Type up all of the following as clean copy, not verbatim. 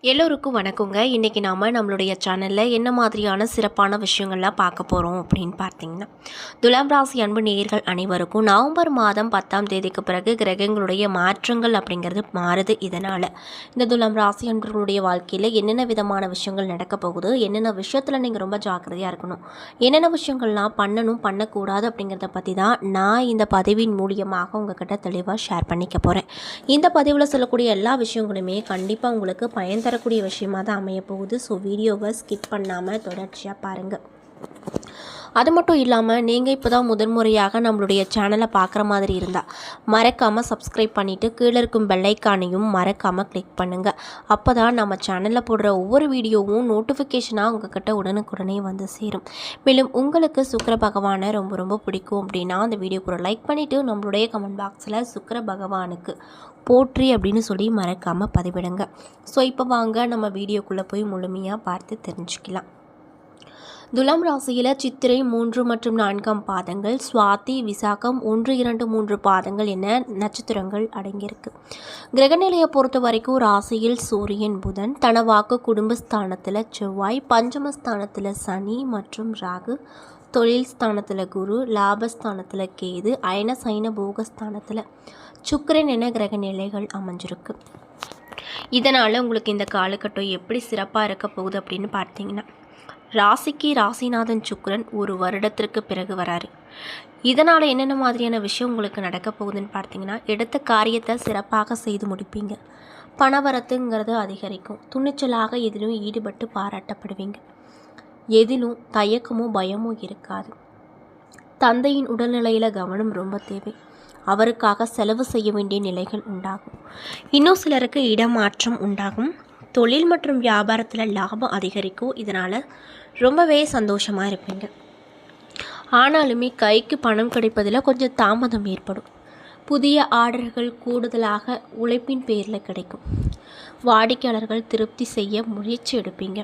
எல்லோருக்கும் வணக்கங்க. இன்றைக்கி நாம் நம்மளுடைய சேனலில் என்ன மாதிரியான சிறப்பான விஷயங்கள்லாம் பார்க்க போகிறோம் அப்படின்னு பார்த்தீங்கன்னா, துலாம் ராசி அன்பு நேயர்கள் அனைவருக்கும் நவம்பர் மாதம் 10ஆம் தேதிக்கு பிறகு கிரகங்களுடைய மாற்றங்கள் அப்படிங்கிறது மாறுது. இதனால் இந்த துலாம் ராசி அன்பர்களுடைய வாழ்க்கையில் என்னென்ன விதமான விஷயங்கள் நடக்க போகுது, என்னென்ன விஷயத்தில் நீங்கள் ரொம்ப ஜாக்கிரதையாக இருக்கணும், என்னென்ன விஷயங்கள்லாம் பண்ணணும் பண்ணக்கூடாது அப்படிங்கிறத பற்றி தான் நான் இந்த பதிவின் மூலியமாக உங்கள்கிட்ட தெளிவாக ஷேர் பண்ணிக்க போகிறேன். இந்த பதிவில் சொல்லக்கூடிய எல்லா விஷயங்களுமே கண்டிப்பாக உங்களுக்கு பயன் தரக்கூடிய விஷயமாக தான் அமைய போகுது. ஸோ வீடியோவை ஸ்கிப் பண்ணாமல் தொடர்ச்சியாக பாருங்கள். அது மட்டும் இல்லாமல் நீங்கள் இப்போ தான் முதன்முறையாக நம்மளுடைய சேனலை பார்க்குற மாதிரி இருந்தால் மறக்காமல் சப்ஸ்கிரைப் பண்ணிவிட்டு கீழே இருக்கும் பெல்லைக்கானையும் மறக்காமல் கிளிக் பண்ணுங்கள். அப்போ தான் நம்ம சேனலில் போடுற ஒவ்வொரு வீடியோவும் நோட்டிஃபிகேஷனாக உங்கள்கிட்ட உடனுக்குடனே வந்து சேரும். மேலும் உங்களுக்கு சுக்கிர பகவானை ரொம்ப ரொம்ப பிடிக்கும் அப்படின்னா அந்த வீடியோக்கு ஒரு லைக் பண்ணிவிட்டு நம்மளுடைய கமெண்ட் பாக்ஸில் சுக்கிர பகவானுக்கு போற்றி அப்படின்னு சொல்லி மறக்காமல் பதிவிடுங்க. ஸோ இப்போ வாங்க நம்ம வீடியோக்குள்ளே போய் முழுமையாக பார்த்து தெரிஞ்சுக்கலாம். துலாம் ராசியில் சித்திரை 3 மற்றும் 4ஆம் பாதங்கள், சுவாதி, விசாகம் 1, 2, 3 பாதங்கள் என நட்சத்திரங்கள் அடங்கியிருக்கு. கிரகநிலையை பொறுத்த வரைக்கும் ராசியில் சூரியன், புதன், தனவாக்கு குடும்பஸ்தானத்தில் செவ்வாய், பஞ்சமஸ்தானத்தில் சனி மற்றும் ராகு, தொழில் ஸ்தானத்தில் குரு, லாபஸ்தானத்தில் கேது, அயன சைன போகஸ்தானத்தில் சுக்கிரன் என கிரக நிலைகள் அமைஞ்சிருக்கு. இதனால் உங்களுக்கு இந்த காலகட்டம் எப்படி சிறப்பாக இருக்க போகுது அப்படின்னு பார்த்தீங்கன்னா, ராசிக்கு ராசிநாதன் சுக்கிரன் ஒரு வருடத்திற்கு பிறகு வராரு. இதனால் என்னென்ன மாதிரியான விஷயம் உங்களுக்கு நடக்க போகுதுன்னு பார்த்தீங்கன்னா, எடுத்த காரியத்தை சிறப்பாக செய்து முடிப்பீங்க. பணவரத்துங்கிறது அதிகரிக்கும். துணிச்சலாக எதிலும் ஈடுபட்டு பாராட்டப்படுவீங்க. எதிலும் தயக்கமோ பயமோ இருக்காது. தந்தையின் உடல்நிலையில் கவனம் ரொம்ப தேவை. அவருக்காக செலவு செய்ய வேண்டிய நிலைகள் உண்டாகும். இன்னும் சிலருக்கு இடமாற்றம் உண்டாகும். தொழில் மற்றும் வியாபாரத்தில் லாபம் அதிகரிக்கும். இதனால் ரொம்பவே சந்தோஷமாக இருப்பீங்க. ஆனாலுமே கைக்கு பணம் கிடைப்பதில் கொஞ்சம் தாமதம் ஏற்படும். புதிய ஆர்டர்கள் கூடுதலாக உழைப்பின் பேரில் கிடைக்கும். வாடிக்கையாளர்கள் திருப்தி செய்ய முயற்சி எடுப்பீங்க.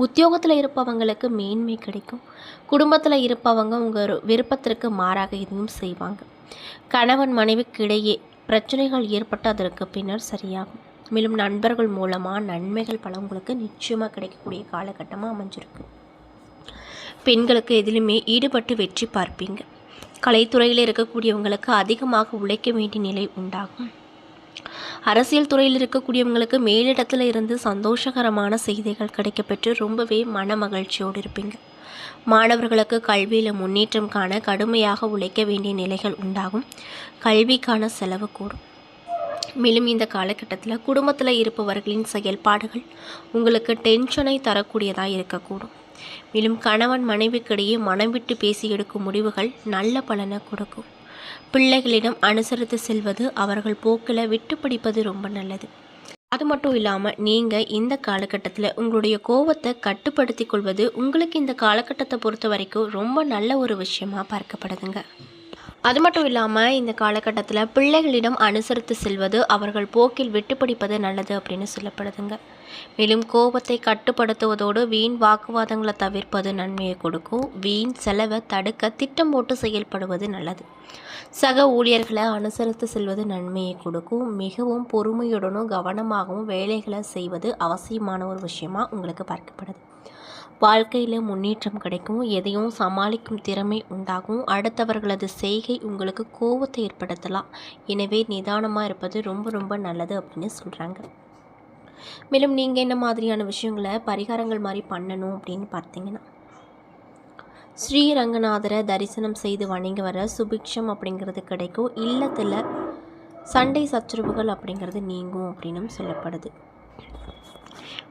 உத்தியோகத்தில் இருப்பவங்களுக்கு மேன்மை கிடைக்கும். குடும்பத்தில் இருப்பவங்க உங்கள் விருப்பத்திற்கு மாறாக எதுவும் செய்வாங்க. கணவன் மனைவிக்கு இடையே பிரச்சனைகள் ஏற்பட்டு அதற்கு பின்னர் சரியாகும். மேலும் நண்பர்கள் மூலமாக நன்மைகள் பல உங்களுக்கு நிச்சயமாக கிடைக்கக்கூடிய காலகட்டமாக அமைஞ்சிருக்கு. பெண்களுக்கு எதிலுமே ஈடுபட்டு வெற்றி பார்ப்பீங்க. கலைத்துறையில் இருக்கக்கூடியவங்களுக்கு அதிகமாக உழைக்க வேண்டிய நிலை உண்டாகும். அரசியல் துறையில் இருக்கக்கூடியவங்களுக்கு மேலிடத்தில் இருந்து சந்தோஷகரமான செய்திகள் கிடைக்கப்பெற்று ரொம்பவே மன மகிழ்ச்சியோடு இருப்பீங்க. மாணவர்களுக்கு கல்வியில் முன்னேற்றம் காண கடுமையாக உழைக்க வேண்டிய நிலைகள் உண்டாகும். கல்விக்கான செலவு கூடும். மேலும் இந்த காலகட்டத்தில் குடும்பத்தில் இருப்பவர்களின் செயல்பாடுகள் உங்களுக்கு டென்ஷனை தரக்கூடியதாக இருக்கக்கூடும். மேலும் கணவன் மனைவிக்கிடையே மனம் விட்டு பேசி எடுக்கும் முடிவுகள் நல்ல பலனை கொடுக்கும். பிள்ளைகளிடம் அனுசரித்து செல்வது, அவர்கள் போக்கில் விட்டு பிடிப்பது ரொம்ப நல்லது. அது மட்டும் இல்லாமல் நீங்கள் இந்த காலகட்டத்தில் உங்களுடைய கோபத்தை கட்டுப்படுத்தி கொள்வது உங்களுக்கு இந்த காலகட்டத்தை பொறுத்த வரைக்கும் ரொம்ப நல்ல ஒரு விஷயமாக பார்க்கப்படுதுங்க. அது மட்டும் இல்லாமல் இந்த காலகட்டத்தில் பிள்ளைகளிடம் அனுசரித்து செல்வது, அவர்கள் போக்கில் விட்டுப்பிடிப்பது நல்லது அப்படின்னு சொல்லப்படுதுங்க. மேலும் கோபத்தை கட்டுப்படுத்துவதோடு வீண் வாக்குவாதங்களை தவிர்ப்பது நன்மையை கொடுக்கும். வீண் செலவை தடுக்க திட்டம் போட்டு செயல்படுவது நல்லது. சக ஊழியர்களை அனுசரித்து செல்வது நன்மையை கொடுக்கும். மிகவும் பொறுமையுடனும் கவனமாகவும் வேலைகளை செய்வது அவசியமான ஒரு விஷயமாக உங்களுக்கு பார்க்கப்படுது. வாழ்க்கையில் முன்னேற்றம் கிடைக்கும். எதையும் சமாளிக்கும் திறமை உண்டாகும். அடுத்தவர்களது செய்கை உங்களுக்கு கோபத்தை ஏற்படுத்தலாம். எனவே நிதானமாக இருப்பது ரொம்ப ரொம்ப நல்லது அப்படின்னு சொல்கிறாங்க. மேலும் நீங்கள் என்ன மாதிரியான விஷயங்களை பரிகாரங்கள் மாதிரி பண்ணணும் அப்படின்னு பார்த்தீங்கன்னா, ஸ்ரீரங்கநாதரை தரிசனம் செய்து வணங்கி வர சுபிக்ஷம் அப்படிங்கிறது கிடைக்கும். இல்லத்தில் சண்டை சச்சரவுகள் அப்படிங்கிறது நீங்கும் அப்படின்னும் சொல்லப்படுது.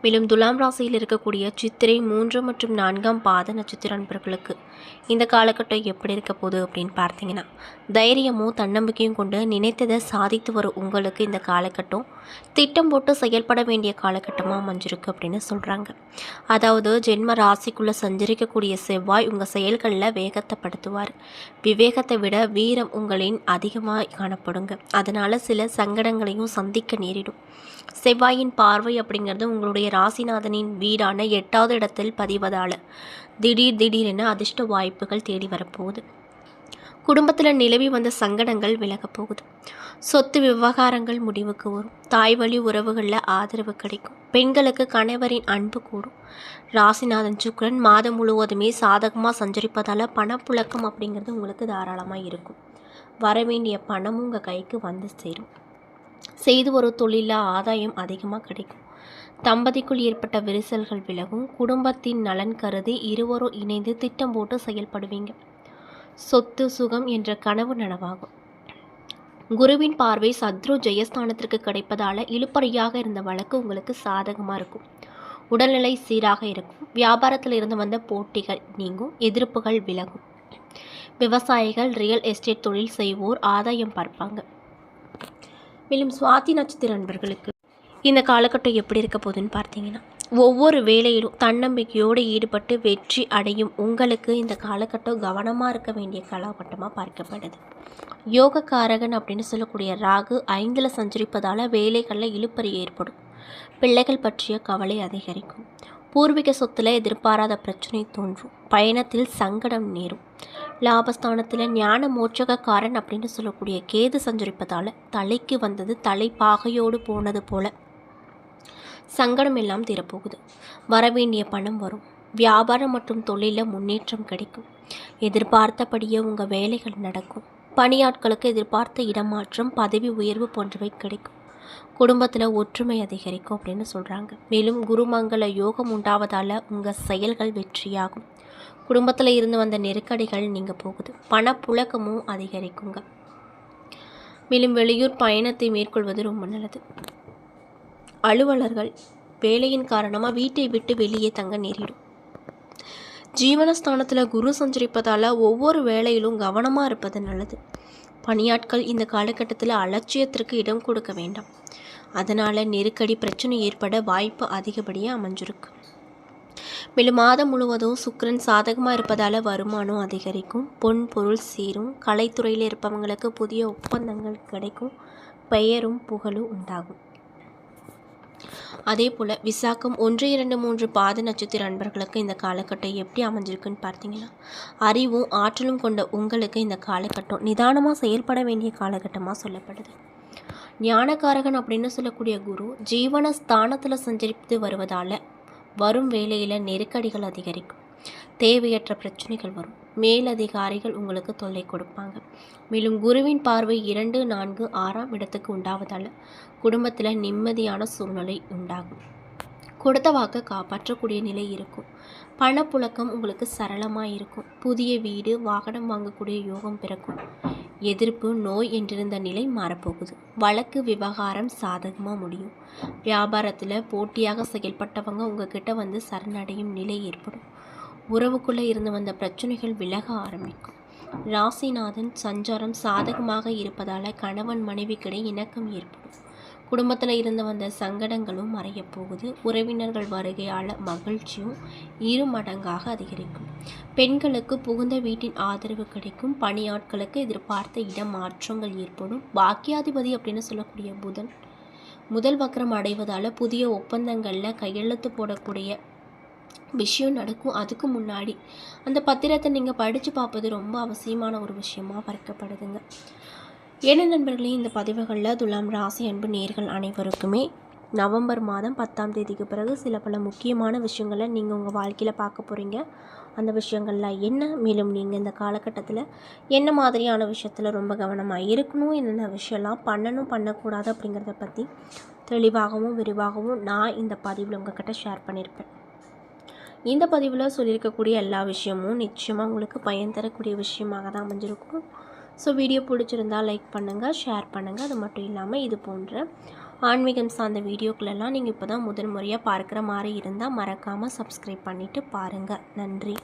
மேலும் துலாம் ராசியில் இருக்கக்கூடிய சித்திரை 3 மற்றும் 4ஆம் பாத நட்சத்திர நண்பர்களுக்கு இந்த காலகட்டம் எப்படி இருக்க போகுது அப்படின்னு பார்த்தீங்கன்னா, தைரியமும் தன்னம்பிக்கையும் கொண்டு நினைத்ததை சாதித்து வரும் உங்களுக்கு இந்த காலகட்டம் திட்டம் போட்டு செயல்பட வேண்டிய காலகட்டமாக அமைஞ்சிருக்கு அப்படின்னு சொல்கிறாங்க. அதாவது ஜென்ம ராசிக்குள்ளே சஞ்சரிக்கக்கூடிய செவ்வாய் உங்கள் செயல்களில் வேகத்தைப்படுத்துவார். விவேகத்தை விட வீரம் உங்களின் அதிகமாக காணப்படுங்க. அதனால் சில சங்கடங்களையும் சந்திக்க நேரிடும். செவ்வாயின் பார்வை அப்படிங்கிறது உங்களுடைய ராசிநாதனின் வீடான 8வது இடத்தில் பதிவதால் திடீரென அதிர்ஷ்ட வாய்ப்புகள் தேடி வரப்போகுது. குடும்பத்தில் நிலவி வந்த சங்கடங்கள் விலகப் போகுது. சொத்து விவகாரங்கள் முடிவுக்கு வரும். தாய் வழி உறவுகளில் ஆதரவு கிடைக்கும். பெண்களுக்கு கணவரின் அன்பு கூடும். ராசிநாதன் சுக்கிரன் மாதம் முழுவதுமே சாதகமாக சஞ்சரிப்பதால் பணப்புழக்கம் அப்படிங்கிறது உங்களுக்கு தாராளமாக இருக்கும். வரவேண்டிய பணமும் உங்கள் கைக்கு வந்து சேரும். செய்து ஒரு தொழிலில் ஆதாயம் அதிகமாக கிடைக்கும். தம்பதிக்குள் ஏற்பட்ட விரிசல்கள் விலகும். குடும்பத்தின் நலன் கருதி இருவரும் இணைந்து திட்டம் போட்டு செயல்படுவீங்க. சொத்து சுகம் என்ற கனவு நனவாகும். குருவின் பார்வை சத்ரு ஜெயஸ்தானத்திற்கு கிடைப்பதால் இழுபறியாக இருந்த வழக்கு உங்களுக்கு சாதகமாக இருக்கும். உடல்நிலை சீராக இருக்கும். வியாபாரத்தில் இருந்து வந்த போட்டிகள் நீங்கும். எதிர்ப்புகள் விலகும். விவசாயிகள், ரியல் எஸ்டேட் தொழில் செய்வோர் ஆதாயம் பார்ப்பாங்க. மேலும் சுவாதி நட்சத்திர நண்பர்களுக்கு இந்த காலகட்டம் எப்படி இருக்க போகுதுன்னு பார்த்தீங்கன்னா, ஒவ்வொரு வேலையிலும் தன்னம்பிக்கையோடு ஈடுபட்டு வெற்றி அடையும் உங்களுக்கு இந்த காலகட்டம் கவனமாக இருக்க வேண்டிய காலகட்டமாக பார்க்கப்படுது. யோகக்காரகன் அப்படின்னு சொல்லக்கூடிய ராகு 5ல் சஞ்சரிப்பதால் வேலைகளில் இழுபறி ஏற்படும். பிள்ளைகள் பற்றிய கவலை அதிகரிக்கும். பூர்வீக சொத்தில் எதிர்பாராத பிரச்சனை தோன்றும். பயணத்தில் சங்கடம் நேரும். லாபஸ்தானத்தில் ஞான மோட்சகாரன் அப்படின்னு சொல்லக்கூடிய கேது சஞ்சரிப்பதால் தலைக்கு வந்தது தலைப்பாகையோடு போனது போல சங்கடம் எல்லாம் தீரப்போகுது. வரவேண்டிய பணம் வரும். வியாபாரம் மற்றும் தொழிலில் முன்னேற்றம் கிடைக்கும். எதிர்பார்த்தபடியே உங்கள் வேலைகள் நடக்கும். பணியாட்களுக்கு எதிர்பார்த்த இடமாற்றம், பதவி உயர்வு போன்றவை கிடைக்கும். குடும்பத்தில் ஒற்றுமை அதிகரிக்கும் அப்படின்னு சொல்கிறாங்க. மேலும் குருமங்கள யோகம் உண்டாவதால் உங்கள் செயல்கள் வெற்றியாகும். குடும்பத்தில் இருந்து வந்த நெருக்கடிகள் நீங்கள் போகுது. பணப்புழக்கமும் அதிகரிக்குங்க. மேலும் வெளியூர் பயணத்தை மேற்கொள்வது ரொம்ப நல்லது. அலுவலர்கள் வேலையின் காரணமாக வீட்டை விட்டு வெளியே தங்க நேரிடும். ஜீவனஸ்தானத்தில் குரு சஞ்சரிப்பதால் ஒவ்வொரு வேலையிலும் கவனமாக இருப்பது நல்லது. பணியாட்கள் இந்த காலகட்டத்தில் அலட்சியத்திற்கு இடம் கொடுக்க வேண்டாம். அதனால் நெருக்கடி பிரச்சனை ஏற்பட வாய்ப்பு அதிகப்படியாக அமைஞ்சிருக்கு. மேலும் மாதம் முழுவதும் சுக்கிரன் சாதகமாக இருப்பதால் வருமானம் அதிகரிக்கும். பொன் பொருள் சேரும். கலைத்துறையில் இருப்பவங்களுக்கு புதிய ஒப்பந்தங்கள் கிடைக்கும். பெயரும் புகழும் உண்டாகும். அதே போல் விசாகம் 1, 2, 3 பாத நட்சத்திர நண்பர்களுக்கு இந்த காலகட்டம் எப்படி அமைஞ்சிருக்குன்னு பார்த்தீங்கன்னா, அறிவும் ஆற்றலும் கொண்ட உங்களுக்கு இந்த காலகட்டம் நிதானமாக செயல்பட வேண்டிய காலகட்டமாக சொல்லப்படுது. ஞானகாரகன் அப்படின்னு சொல்லக்கூடிய குரு ஜீவனஸ்தானத்தில் சஞ்சரித்து வருவதால் வரும் வேலையில் நெருக்கடிகள் அதிகரிக்கும். தேவையற்ற பிரச்சனைகள் வரும். மேலதிகாரிகள் உங்களுக்கு தொல்லை கொடுப்பாங்க. மேலும் குருவின் பார்வை 2, 4, 6ஆம் இடத்துக்கு உண்டாவதால் குடும்பத்தில் நிம்மதியான சூழ்நிலை உண்டாகும். கொடுத்த வாக்கை காப்பாற்றக்கூடிய நிலை இருக்கும். பணப்புழக்கம் உங்களுக்கு சரளமாக இருக்கும். புதிய வீடு, வாகனம் வாங்கக்கூடிய யோகம் பிறக்கும். எதிர்ப்பு, நோய் என்றிருந்த நிலை மாறப்போகுது. வழக்கு விவகாரம் சாதகமாக முடியும். வியாபாரத்தில் போட்டியாக செயல்பட்டவங்க உங்ககிட்ட வந்து சரணடையும் நிலை ஏற்படும். உறவுக்குள்ளே இருந்து வந்த பிரச்சனைகள் விலக ஆரம்பிக்கும். ராசிநாதன் சஞ்சாரம் சாதகமாக இருப்பதால் கணவன் மனைவிக்கிடையே இணக்கம் ஏற்படும். குடும்பத்தில் இருந்து வந்த சங்கடங்களும் மறையப் போகுது. உறவினர்கள் வருகையால் மகிழ்ச்சியும் 2 மடங்காக அதிகரிக்கும். பெண்களுக்கு புகுந்த வீட்டின் ஆதரவு கிடைக்கும். பணியாட்களுக்கு எதிர்பார்த்த இடமாற்றங்கள் ஏற்படும். பாக்கியாதிபதி அப்படின்னு சொல்லக்கூடிய புதன் முதல் வக்ரம் அடைவதால் புதிய ஒப்பந்தங்களில் கையெழுத்து போடக்கூடிய விஷயம் நடக்கும். அதுக்கு முன்னாடி அந்த பத்திரத்தை நீங்கள் படித்து பார்ப்பது ரொம்ப அவசியமான ஒரு விஷயமாக பார்க்கப்படுதுங்க. ஏன்னா நண்பர்களே, இந்த பதிவுகளில் துலாம் ராசி அன்பு நேயர்கள் அனைவருக்குமே நவம்பர் மாதம் 10ஆம் தேதிக்கு பிறகு சில பல முக்கியமான விஷயங்களை நீங்கள் உங்கள் வாழ்க்கையில் பார்க்க போகிறீங்க. அந்த விஷயங்கள்லாம் என்ன, மேலும் நீங்கள் இந்த காலகட்டத்தில் என்ன மாதிரியான விஷயத்தில் ரொம்ப கவனமாக இருக்கணும், என்னென்ன விஷயம்லாம் பண்ணணும் பண்ணக்கூடாது அப்படிங்கிறத பற்றி தெளிவாகவும் விரிவாகவும் நான் இந்த பதிவில் உங்கள்கிட்ட ஷேர் பண்ணியிருப்பேன். இந்த பதிவில் சொல்லியிருக்கக்கூடிய எல்லா விஷயமும் நிச்சயமாக உங்களுக்கு பயன் தரக்கூடிய விஷயமாக தான் அமைஞ்சிருக்கும். ஸோ வீடியோ பிடிச்சிருந்தால் லைக் பண்ணுங்கள், ஷேர் பண்ணுங்கள். அது மட்டும் இல்லாமல் இது போன்ற ஆன்மீகம் சார்ந்த வீடியோக்களெல்லாம் நீங்கள் இப்போ தான் முதல் முறையாக பார்க்குற மாதிரி இருந்தால் மறக்காமல் சப்ஸ்கிரைப் பண்ணிவிட்டு பாருங்கள். நன்றி.